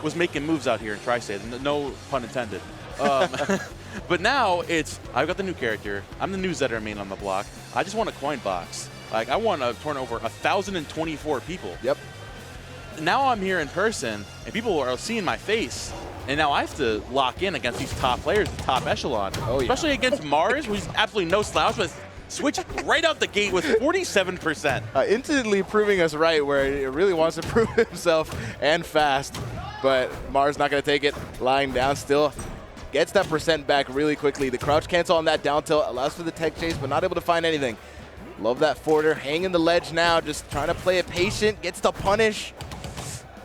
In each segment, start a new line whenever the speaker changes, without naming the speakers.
was making moves out here in Tri-State, no pun intended. But now it's, I've got the new character, I'm the new Zetterburn main on the block, I just want a coin box. Like, I want to turn over 1,024 people.
Yep.
Now I'm here in person, and people are seeing my face, and now I have to lock in against these top players, the top echelon.
Oh, yeah.
Especially against Mars, who's absolutely no slouch, but Switch right out the gate with 47%.
Instantly proving us right where he really wants to prove himself and fast. But Mars not going to take it. Lying down still. Gets that percent back really quickly. The crouch cancel on that down tilt allows for the tech chase, but not able to find anything. Love that forwarder. Hanging the ledge now. Just trying to play it patient. Gets the punish.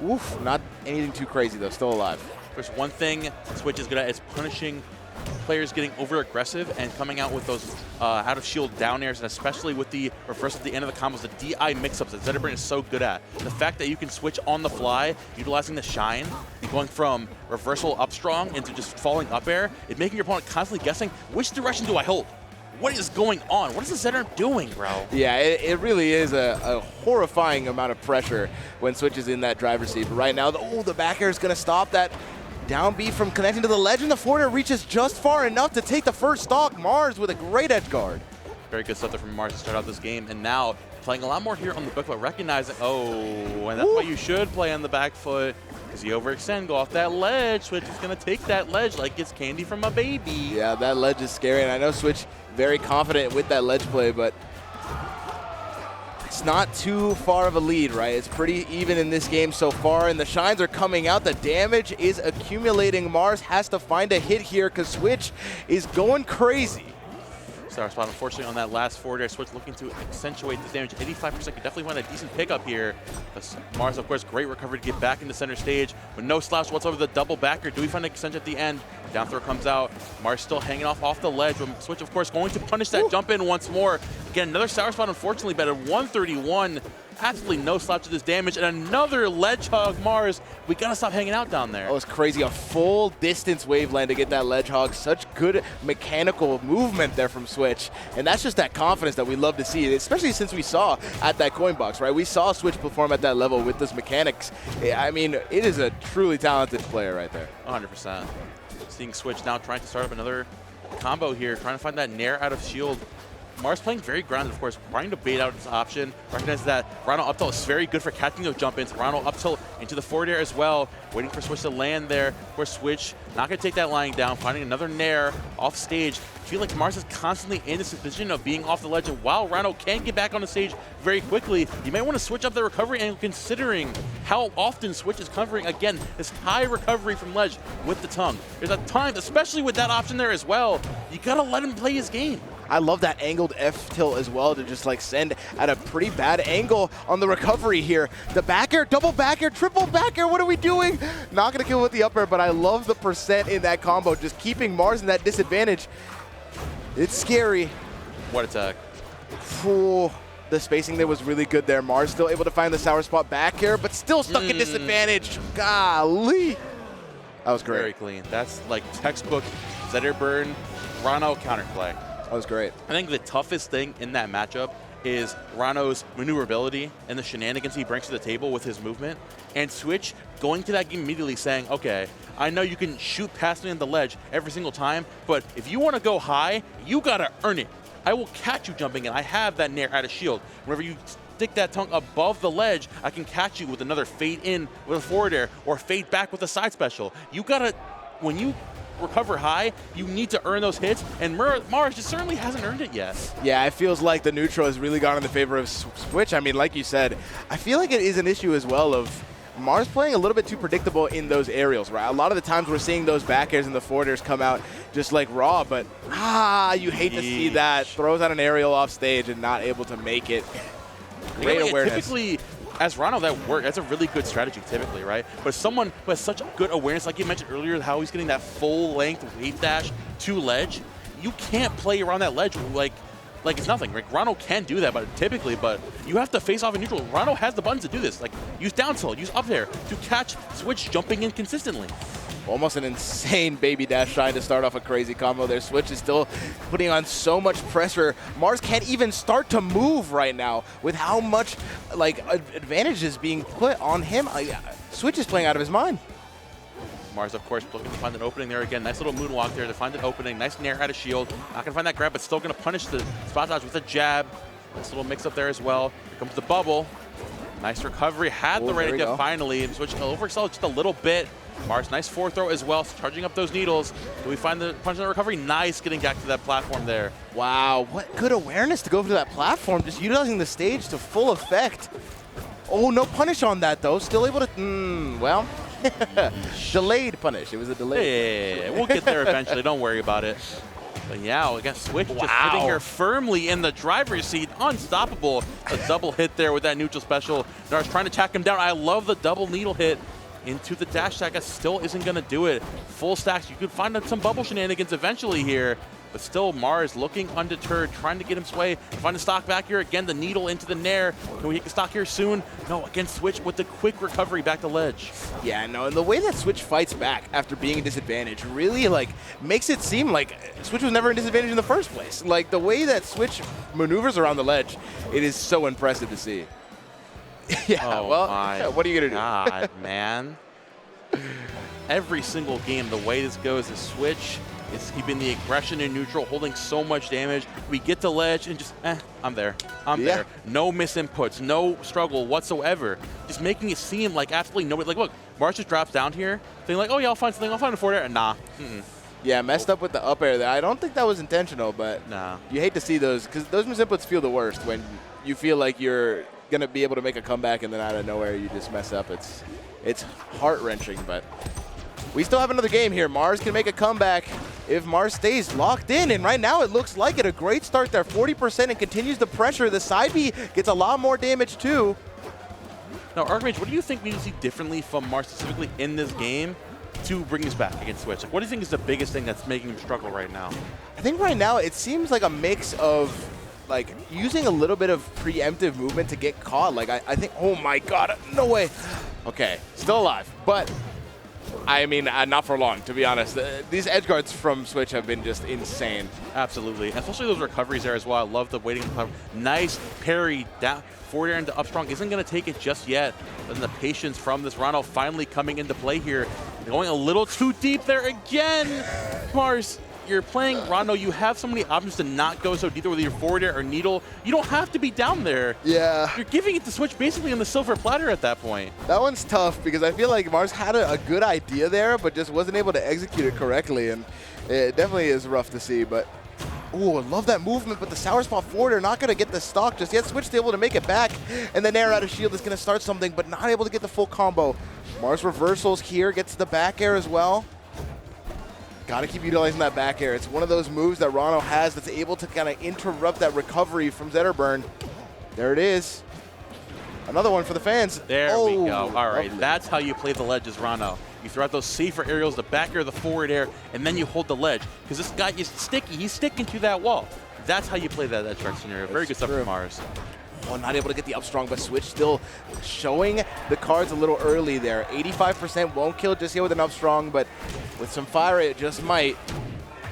Oof. Not anything too crazy, though. Still alive.
There's one thing Switch is good at, is punishing players getting over aggressive and coming out with those out of shield down airs, and especially with the reverse at the end of the combos, the DI mix-ups that Zetterburn is so good at. The fact that you can switch on the fly, utilizing the shine, and going from reversal up strong into just falling up air, it's making your opponent constantly guessing, which direction do I hold? What is going on? What is the Zetterburn doing, bro?
Yeah, it really is a horrifying amount of pressure when Switch is in that driver's seat. But right now, the back air is going to stop that down B from connecting to the ledge, and the forwarder reaches just far enough to take the first stock. Mars with a great edge guard.
Very good stuff there from Mars to start out this game, and now playing a lot more here on the back foot, recognizing, and that's why you should play on the back foot, because you overextend, go off that ledge. Switch is going to take that ledge like it's candy from a baby.
Yeah, that ledge is scary, and I know Switch very confident with that ledge play, but it's not too far of a lead, right? It's pretty even in this game so far, and the shines are coming out. The damage is accumulating. Mars has to find a hit here because Switch is going crazy.
Star spot, unfortunately, on that last forward air. Switch looking to accentuate this damage. 85% could definitely find a decent pickup here. Mars, of course, great recovery to get back into center stage. With no slouch whatsoever, the double backer. Do we find an extension at the end? Down throw comes out. Mars still hanging off the ledge. Switch, of course, going to punish that jump in once more. Again, another sour spot, unfortunately, but at 131. Absolutely no slouch to this damage. And another ledge hog, Mars. We got to stop hanging out down there.
That was crazy. A full distance wave land to get that ledge hog. Such good mechanical movement there from Switch. And that's just that confidence that we love to see, especially since we saw at that coin box, right? We saw Switch perform at that level with those mechanics. I mean, it is a truly talented player right there.
100%. Seeing Switch now trying to start up another combo here, trying to find that nair out of shield. Mars playing very grounded, of course, trying to bait out his option. Recognize that Ranno up tilt is very good for catching those jump ins. Ranno up tilt into the forward air as well, waiting for Switch to land there. Of course, Switch not going to take that lying down, finding another nair off stage. I feel like Mars is constantly in this position of being off the ledge, and while Ranno can get back on the stage very quickly, you may want to switch up the recovery angle considering how often Switch is covering, again, this high recovery from ledge with the tongue. There's a time, especially with that option there as well, you got to let him play his game.
I love that angled F tilt as well to just like send at a pretty bad angle on the recovery here. The back air, double back air, triple back air, what are we doing? Not gonna kill with the up air, but I love the percent in that combo, just keeping Mars in that disadvantage. It's scary.
What attack.
Ooh, the spacing there was really good there. Mars still able to find the sour spot back air, but still stuck in disadvantage. Golly. That was great.
Very clean. That's like textbook Zetterburn, Ranno counterplay.
That was great.
I think the toughest thing in that matchup is Ranno's maneuverability and the shenanigans he brings to the table with his movement. And Switch going to that game immediately saying, okay, I know you can shoot past me on the ledge every single time, but if you want to go high, you got to earn it. I will catch you jumping in. I have that nair out of shield. Whenever you stick that tongue above the ledge, I can catch you with another fade in with a forward air or fade back with a side special. You got to, when you recover high, you need to earn those hits, and Mars just certainly hasn't earned it yet.
Yeah, it feels like the neutral has really gone in the favor of Switch. I mean, like you said, I feel like it is an issue as well of Mars playing a little bit too predictable in those aerials, right? A lot of the times we're seeing those back airs and the forward airs come out just like raw, but you hate to see that. Throws out an aerial off stage and not able to make it. Great awareness.
Typically, as Ranno, that's a really good strategy typically, right? But someone who has such good awareness, like you mentioned earlier, how he's getting that full length wave dash to ledge, you can't play around that ledge like it's nothing. Like, Ranno can do that, but you have to face off in neutral. Ranno has the buttons to do this. Like, use down tilt, use up there to catch Switch jumping in consistently.
Almost an insane baby dash trying to start off a crazy combo there. Switch is still putting on so much pressure. Mars can't even start to move right now with how much like advantage is being put on him. Switch is playing out of his mind.
Mars, of course, looking to find an opening there again. Nice little moonwalk there to find an opening. Nice nair out of shield. Not going to find that grab, but still going to punish the spot dodge with a jab. Nice little mix up there as well. Here comes the bubble. Nice recovery. Had the ready dip finally. And switch overextended just a little bit. Mars, nice forward throw as well. Charging up those needles. Do we find the punch on the recovery? Nice getting back to that platform there.
Wow, what good awareness to go to that platform. Just utilizing the stage to full effect. Oh, no punish on that, though. Still able to, well, delayed punish. It was a delay.
Yeah, we'll get there eventually. Don't worry about it. But yeah, we got Switch just hitting her firmly in the driver's seat. Unstoppable. A double hit there with that neutral special. Nars trying to track him down. I love the double needle hit into the dash attack. Still isn't going to do it. Full stacks. You could find some bubble shenanigans eventually here. But still, Mars looking undeterred, trying to get him sway. Find the stock back here. Again, the needle into the nair. Can we hit the stock here soon? No, again, Switch with the quick recovery back to ledge.
Yeah, no, and the way that Switch fights back after being in disadvantage really, makes it seem like Switch was never in disadvantage in the first place. Like, the way that Switch maneuvers around the ledge, it is so impressive to see. Yeah, what are you going to do?
God, man. Every single game, the way this goes is Switch is keeping the aggression in neutral, holding so much damage. We get to ledge and just, I'm there. I'm there. No misinputs, no struggle whatsoever. Just making it seem like absolutely nobody. Like, look, Mars just drops down here, thinking like, oh yeah, I'll find something. I'll find a forward air. Nah.
Yeah, messed up with the up air there. I don't think that was intentional, but you hate to see those, because those misinputs feel the worst when you feel like you're going to be able to make a comeback and then out of nowhere you just mess up. It's heart-wrenching, but we still have another game here. Mars can make a comeback if Mars stays locked in, and right now it looks like it. A great start there, 40%, and continues the pressure. The side B gets a lot more damage too.
Now, Archmage, what do you think we need to see differently from Mars specifically in this game to bring us back against Switch? Like, what do you think is the biggest thing that's making him struggle right now?
I think right now it seems like a mix of using a little bit of preemptive movement to get caught. Like, I think, oh my God, no way. Okay, still alive, but I mean, not for long, to be honest. These edge guards from Switch have been just insane.
Absolutely, especially those recoveries there as well. I love the waiting. Nice parry down, forward air into up strong. Isn't going to take it just yet. But then the patience from this Ranno finally coming into play here. Going a little too deep there again. Mars, you're playing Ranno. You have so many options to not go so deep with your forward air or needle. You don't have to be down there.
Yeah.
You're giving it to Switch basically on the silver platter at that point.
That one's tough because I feel like Mars had a good idea there, but just wasn't able to execute it correctly. And it definitely is rough to see. But, oh, I love that movement. But the sour spot forward air not going to get the stock just yet. Switch able to make it back. And then air out of shield is going to start something, but not able to get the full combo. Mars reversals here, gets the back air as well. Got to keep utilizing that back air. It's one of those moves that Ranno has that's able to kind of interrupt that recovery from Zetterburn. There it is. Another one for the fans.
There we go. All right, that's how you play the ledge as Ranno. You throw out those safer aerials, the back air, the forward air, and then you hold the ledge. Because this guy is sticky. He's sticking to that wall. That's how you play that edge guard scenario. Very good stuff from Mars.
Oh, not able to get the up strong, but Switch still showing the cards a little early there. 85% won't kill just yet with an up strong, but with some fire, it just might.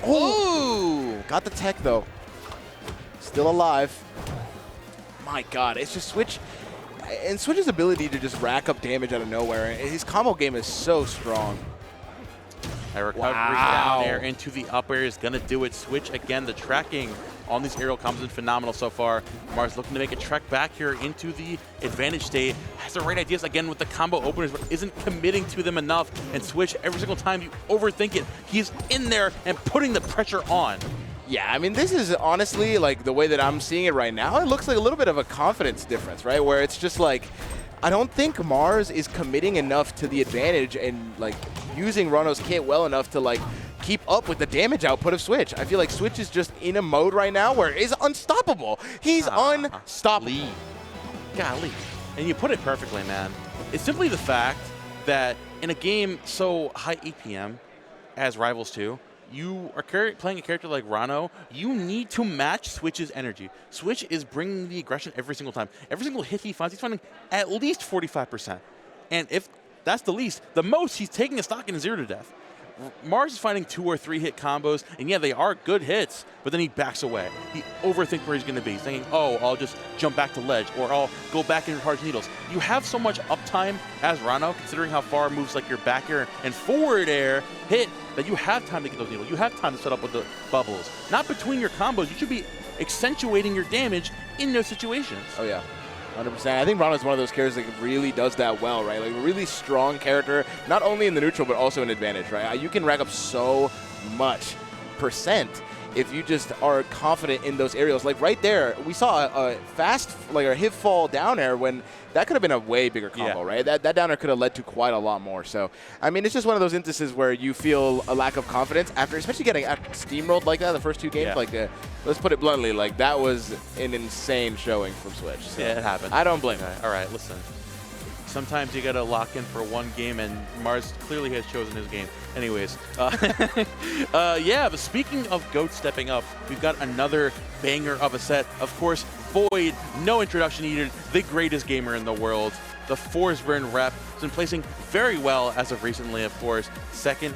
Oh! Got the tech, though. Still alive. My God, it's just Switch. And Switch's ability to just rack up damage out of nowhere. His combo game is so strong.
A recovery down air into the up air is going to do it. Switch, again, the tracking on these aerial combos is phenomenal so far. Mars looking to make a trek back here into the advantage state. Has the right ideas, again, with the combo openers, but isn't committing to them enough. And Switch, every single time you overthink it, he's in there and putting the pressure on.
Yeah, I mean, this is honestly, like, the way that I'm seeing it right now, it looks like a little bit of a confidence difference, right? Where it's just like, I don't think Mars is committing enough to the advantage and, like, using Ranno's kit well enough to, like, keep up with the damage output of Switch. I feel like Switch is just in a mode right now where he's unstoppable. He's unstoppable.
Golly. And you put it perfectly, man. It's simply the fact that in a game so high APM as Rivals 2, you are playing a character like Ranno, you need to match Switch's energy. Switch is bringing the aggression every single time. Every single hit he finds, he's finding at least 45%. And if that's the least, the most, he's taking a stock in a 0 to death. Mars is finding 2 or 3 hit combos, and yeah, they are good hits, but then he backs away. He overthinks where he's going to be, thinking, oh, I'll just jump back to ledge, or I'll go back into hard needles. You have so much uptime as Ranno, considering how far moves like your back air and forward air hit, that you have time to get those needles. You have time to set up with the bubbles. Not between your combos. You should be accentuating your damage in those situations.
Oh, yeah. 100%. I think Ranno is one of those characters that really does that well, right? Like a really strong character, not only in the neutral, but also in advantage, right? You can rack up so much percent if you just are confident in those aerials. Like right there, we saw a fast, like a hip fall down air when that could have been a way bigger combo, right? That down air could have led to quite a lot more. So, I mean, it's just one of those instances where you feel a lack of confidence after, especially getting steamrolled like that the first 2 games. Like, let's put it bluntly, like that was an insane showing from Switch. So
yeah, it happened.
I don't blame him.
All right, listen. Sometimes you gotta lock in for one game, and Mars clearly has chosen his game. Anyways, yeah, but speaking of GOAT stepping up, we've got another banger of a set. Of course, Void, no introduction needed, the greatest gamer in the world. The Forsburn rep has been placing very well as of recently, of course. Second